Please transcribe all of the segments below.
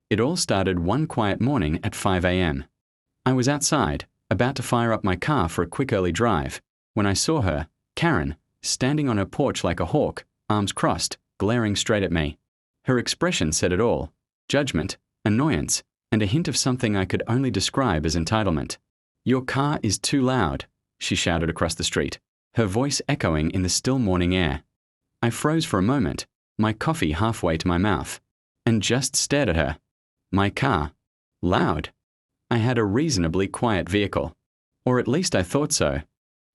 It all started one quiet morning at 5 a.m. I was outside, about to fire up my car for a quick early drive, when I saw her, Karen, standing on her porch like a hawk, arms crossed, glaring straight at me. Her expression said it all: judgment, annoyance, and a hint of something I could only describe as entitlement. "Your car is too loud," she shouted across the street, her voice echoing in the still morning air. I froze for a moment, my coffee halfway to my mouth, and just stared at her. My car? Loud? I had a reasonably quiet vehicle. Or at least I thought so.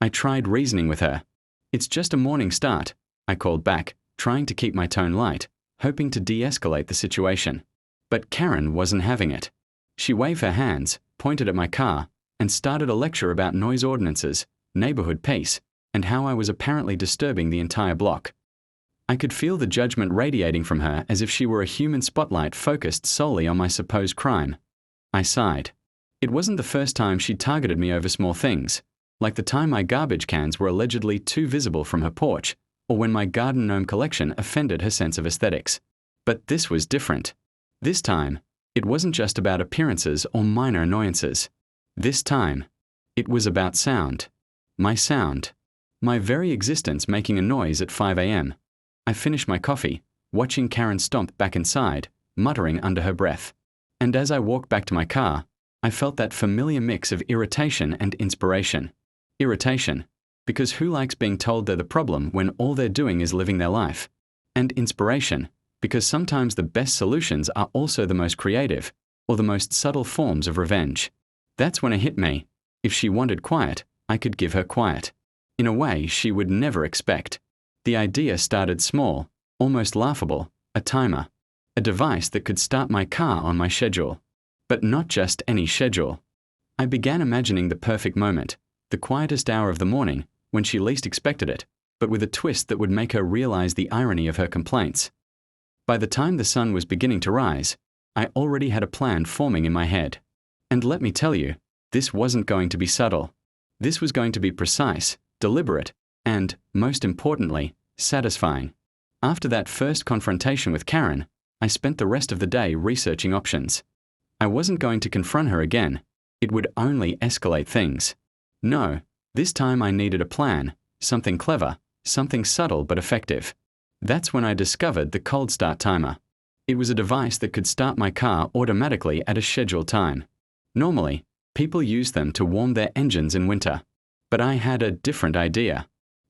I tried reasoning with her. "It's just a morning start," I called back, trying to keep my tone light, hoping to de-escalate the situation. But Karen wasn't having it. She waved her hands, pointed at my car, and started a lecture about noise ordinances, neighborhood peace, and how I was apparently disturbing the entire block. I could feel the judgment radiating from her as if she were a human spotlight focused solely on my supposed crime. I sighed. It wasn't the first time she targeted me over small things, like the time my garbage cans were allegedly too visible from her porch, or when my garden gnome collection offended her sense of aesthetics. But this was different. This time, it wasn't just about appearances or minor annoyances. This time, it was about sound. My sound. My very existence making a noise at 5 a.m. I finished my coffee, watching Karen stomp back inside, muttering under her breath. And as I walked back to my car, I felt that familiar mix of irritation and inspiration. Irritation, because who likes being told they're the problem when all they're doing is living their life? And inspiration, because sometimes the best solutions are also the most creative, or the most subtle forms of revenge. That's when it hit me. If she wanted quiet, I could give her quiet. In a way she would never expect. The idea started small, almost laughable: a timer. A device that could start my car on my schedule. But not just any schedule. I began imagining the perfect moment, the quietest hour of the morning, when she least expected it, but with a twist that would make her realize the irony of her complaints. By the time the sun was beginning to rise, I already had a plan forming in my head. And let me tell you, this wasn't going to be subtle. This was going to be precise, deliberate, and, most importantly, satisfying. After that first confrontation with Karen, I spent the rest of the day researching options. I wasn't going to confront her again. It would only escalate things. No, this time I needed a plan, something clever, something subtle but effective. That's when I discovered the cold start timer. It was a device that could start my car automatically at a scheduled time. Normally, people use them to warm their engines in winter. But I had a different idea.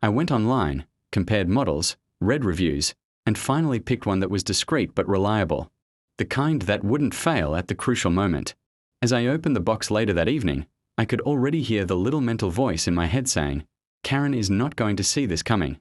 I went online, compared models, read reviews, and finally picked one that was discreet but reliable. The kind that wouldn't fail at the crucial moment. As I opened the box later that evening, I could already hear the little mental voice in my head saying, "Karen is not going to see this coming."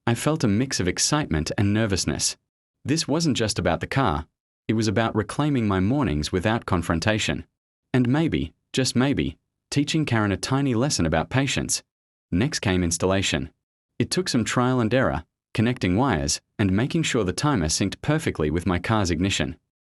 I felt a mix of excitement and nervousness. This wasn't just about the car. It was about reclaiming my mornings without confrontation. And maybe, just maybe, teaching Karen a tiny lesson about patience. Next came installation. It took some trial and error, connecting wires, and making sure the timer synced perfectly with my car's ignition.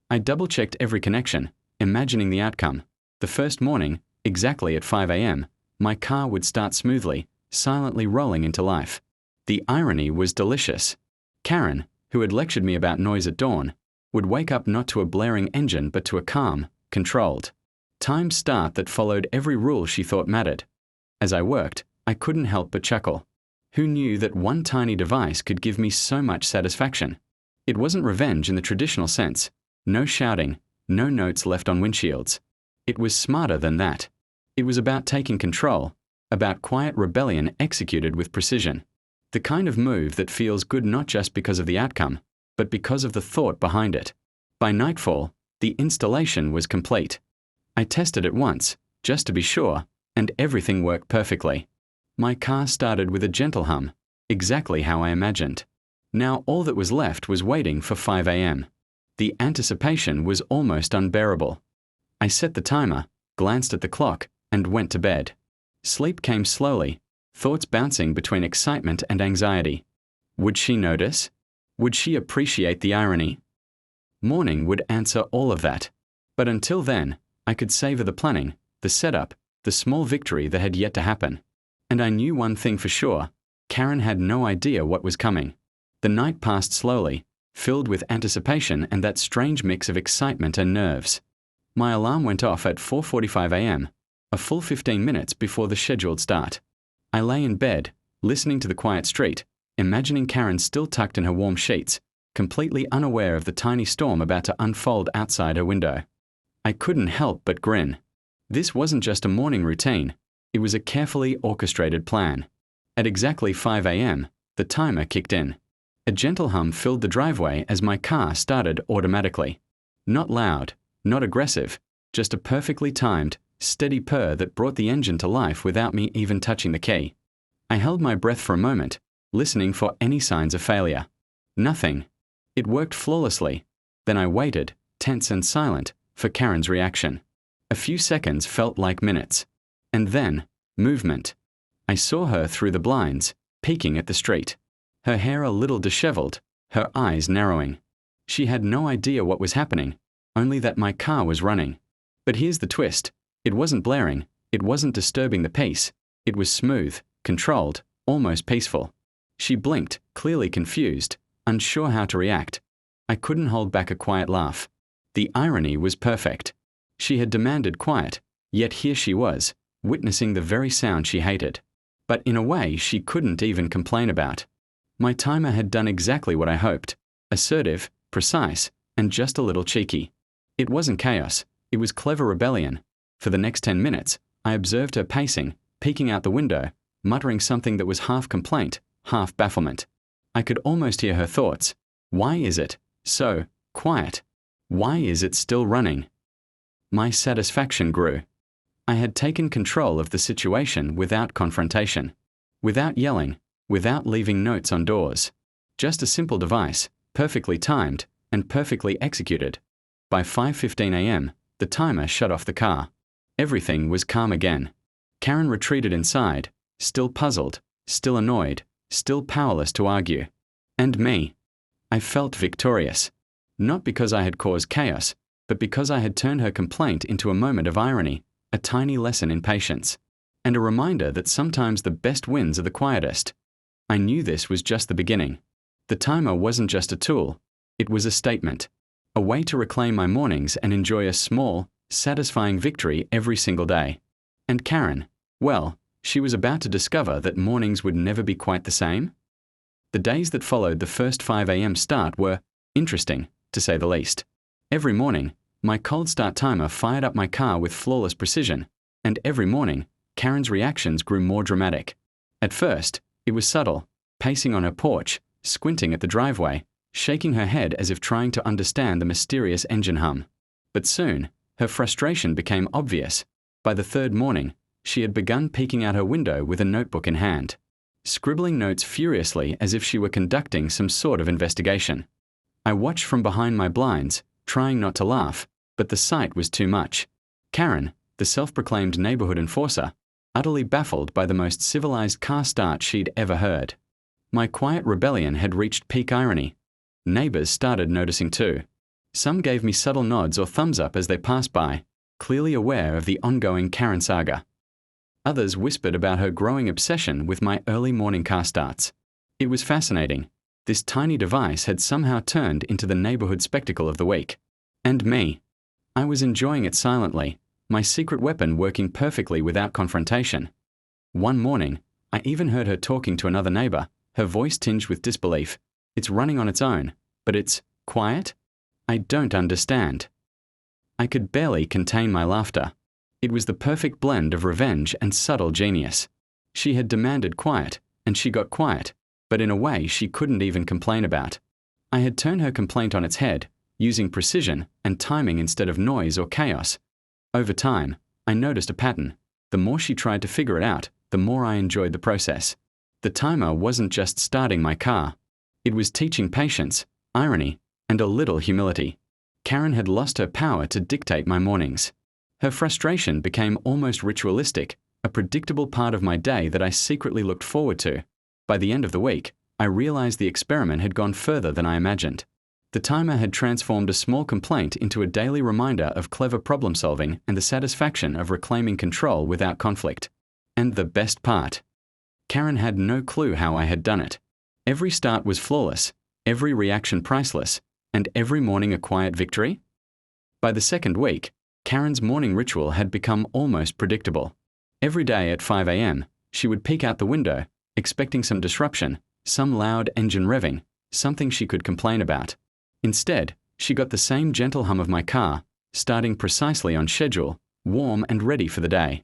I double-checked every connection, imagining the outcome. The first morning, exactly at 5 a.m., my car would start smoothly, silently rolling into life. The irony was delicious. Karen, who had lectured me about noise at dawn, would wake up not to a blaring engine but to a calm, controlled, timed start that followed every rule she thought mattered. As I worked, I couldn't help but chuckle. Who knew that one tiny device could give me so much satisfaction? It wasn't revenge in the traditional sense. No shouting, no notes left on windshields. It was smarter than that. It was about taking control, about quiet rebellion executed with precision. The kind of move that feels good not just because of the outcome, but because of the thought behind it. By nightfall, the installation was complete. I tested it once, just to be sure, and everything worked perfectly. My car started with a gentle hum, exactly how I imagined. Now all that was left was waiting for 5 a.m. The anticipation was almost unbearable. I set the timer, glanced at the clock, and went to bed. Sleep came slowly, thoughts bouncing between excitement and anxiety. Would she notice? Would she appreciate the irony? Morning would answer all of that. But until then, I could savor the planning, the setup, the small victory that had yet to happen. And I knew one thing for sure: Karen had no idea what was coming. The night passed slowly, filled with anticipation and that strange mix of excitement and nerves. My alarm went off at 4:45 a.m., a full 15 minutes before the scheduled start. I lay in bed, listening to the quiet street, imagining Karen still tucked in her warm sheets, completely unaware of the tiny storm about to unfold outside her window. I couldn't help but grin. This wasn't just a morning routine, it was a carefully orchestrated plan. At exactly 5 a.m., the timer kicked in. A gentle hum filled the driveway as my car started automatically. Not loud, not aggressive, just a perfectly timed, steady purr that brought the engine to life without me even touching the key. I held my breath for a moment, listening for any signs of failure. Nothing. It worked flawlessly. Then I waited, tense and silent, for Karen's reaction. A few seconds felt like minutes. And then, movement. I saw her through the blinds, peeking at the street. Her hair a little disheveled, her eyes narrowing. She had no idea what was happening, only that my car was running. But here's the twist. It wasn't blaring, it wasn't disturbing the peace. It was smooth, controlled, almost peaceful. She blinked, clearly confused, unsure how to react. I couldn't hold back a quiet laugh. The irony was perfect. She had demanded quiet, yet here she was, witnessing the very sound she hated. But in a way she couldn't even complain about. My timer had done exactly what I hoped. Assertive, precise, and just a little cheeky. It wasn't chaos, it was clever rebellion. For the next 10 minutes, I observed her pacing, peeking out the window, muttering something that was half complaint, half bafflement. I could almost hear her thoughts. Why is it so quiet? Why is it still running? My satisfaction grew. I had taken control of the situation without confrontation, without yelling, without leaving notes on doors. Just a simple device, perfectly timed and perfectly executed. By 5:15 a.m., the timer shut off the car. Everything was calm again. Karen retreated inside, still puzzled, still annoyed, still powerless to argue. And me. I felt victorious. Not because I had caused chaos, but because I had turned her complaint into a moment of irony, a tiny lesson in patience, and a reminder that sometimes the best wins are the quietest. I knew this was just the beginning. The timer wasn't just a tool, it was a statement, a way to reclaim my mornings and enjoy a small, satisfying victory every single day. And Karen, well, she was about to discover that mornings would never be quite the same. The days that followed the first 5 a.m. start were interesting, to say the least. Every morning, my cold start timer fired up my car with flawless precision, and every morning, Karen's reactions grew more dramatic. At first, it was subtle, pacing on her porch, squinting at the driveway, shaking her head as if trying to understand the mysterious engine hum. But soon, her frustration became obvious. By the third morning, she had begun peeking out her window with a notebook in hand, scribbling notes furiously as if she were conducting some sort of investigation. I watched from behind my blinds, trying not to laugh, but the sight was too much. Karen, the self-proclaimed neighborhood enforcer, utterly baffled by the most civilized car start she'd ever heard. My quiet rebellion had reached peak irony. Neighbors started noticing too. Some gave me subtle nods or thumbs up as they passed by, clearly aware of the ongoing Karen saga. Others whispered about her growing obsession with my early morning car starts. It was fascinating. This tiny device had somehow turned into the neighborhood spectacle of the week. And me. I was enjoying it silently, my secret weapon working perfectly without confrontation. One morning, I even heard her talking to another neighbor, her voice tinged with disbelief. It's running on its own, but it's quiet? I don't understand. I could barely contain my laughter. It was the perfect blend of revenge and subtle genius. She had demanded quiet, and she got quiet, but in a way she couldn't even complain about. I had turned her complaint on its head, using precision and timing instead of noise or chaos. Over time, I noticed a pattern. The more she tried to figure it out, the more I enjoyed the process. The timer wasn't just starting my car. It was teaching patience, irony, and a little humility. Karen had lost her power to dictate my mornings. Her frustration became almost ritualistic, a predictable part of my day that I secretly looked forward to. By the end of the week, I realized the experiment had gone further than I imagined. The timer had transformed a small complaint into a daily reminder of clever problem solving and the satisfaction of reclaiming control without conflict. And the best part, Karen had no clue how I had done it. Every start was flawless. every reaction priceless, and every morning a quiet victory? By the second week, Karen's morning ritual had become almost predictable. Every day at 5 a.m., she would peek out the window, expecting some disruption, some loud engine revving, something she could complain about. Instead, she got the same gentle hum of my car, starting precisely on schedule, warm and ready for the day.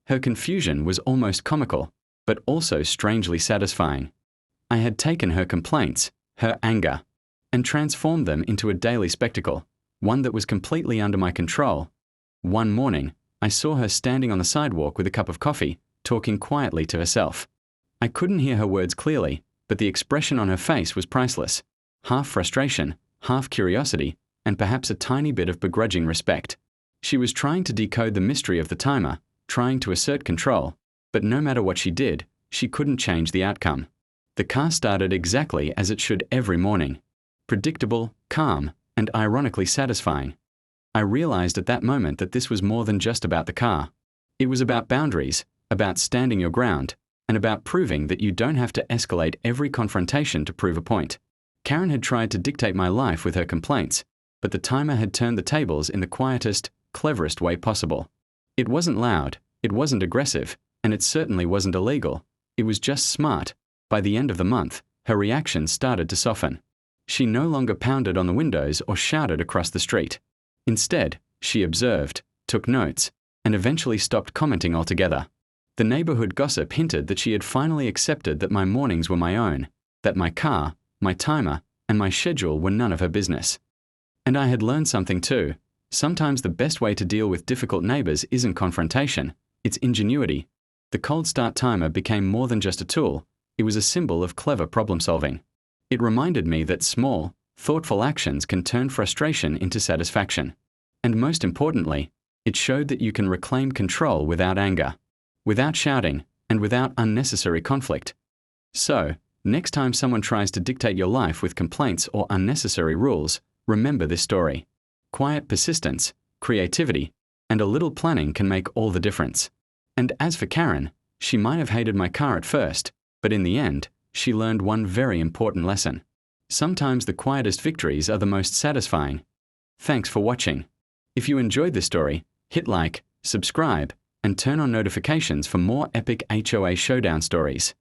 Her confusion was almost comical, but also strangely satisfying. I had taken her complaints, her anger, and transformed them into a daily spectacle, one that was completely under my control. One morning, I saw her standing on the sidewalk with a cup of coffee, talking quietly to herself. I couldn't hear her words clearly, but the expression on her face was priceless. Half frustration, half curiosity, and perhaps a tiny bit of begrudging respect. She was trying to decode the mystery of the timer, trying to assert control, but no matter what she did, she couldn't change the outcome. The car started exactly as it should every morning. Predictable, calm, and ironically satisfying. I realized at that moment that this was more than just about the car. It was about boundaries, about standing your ground, and about proving that you don't have to escalate every confrontation to prove a point. Karen had tried to dictate my life with her complaints, but the timer had turned the tables in the quietest, cleverest way possible. It wasn't loud, it wasn't aggressive, and it certainly wasn't illegal. It was just smart. By the end of the month, her reactions started to soften. She no longer pounded on the windows or shouted across the street. Instead, she observed, took notes, and eventually stopped commenting altogether. The neighborhood gossip hinted that she had finally accepted that my mornings were my own, that my car, my timer, and my schedule were none of her business. And I had learned something too. Sometimes the best way to deal with difficult neighbors isn't confrontation, it's ingenuity. The cold start timer became more than just a tool, it was a symbol of clever problem solving. It reminded me that small, thoughtful actions can turn frustration into satisfaction. And most importantly, it showed that you can reclaim control without anger, without shouting, and without unnecessary conflict. So, next time someone tries to dictate your life with complaints or unnecessary rules, remember this story. Quiet persistence, creativity, and a little planning can make all the difference. And as for Karen, she might have hated my car at first, but in the end, she learned one very important lesson. Sometimes the quietest victories are the most satisfying. Thanks for watching. If you enjoyed this story, hit like, subscribe, and turn on notifications for more epic HOA Showdown stories.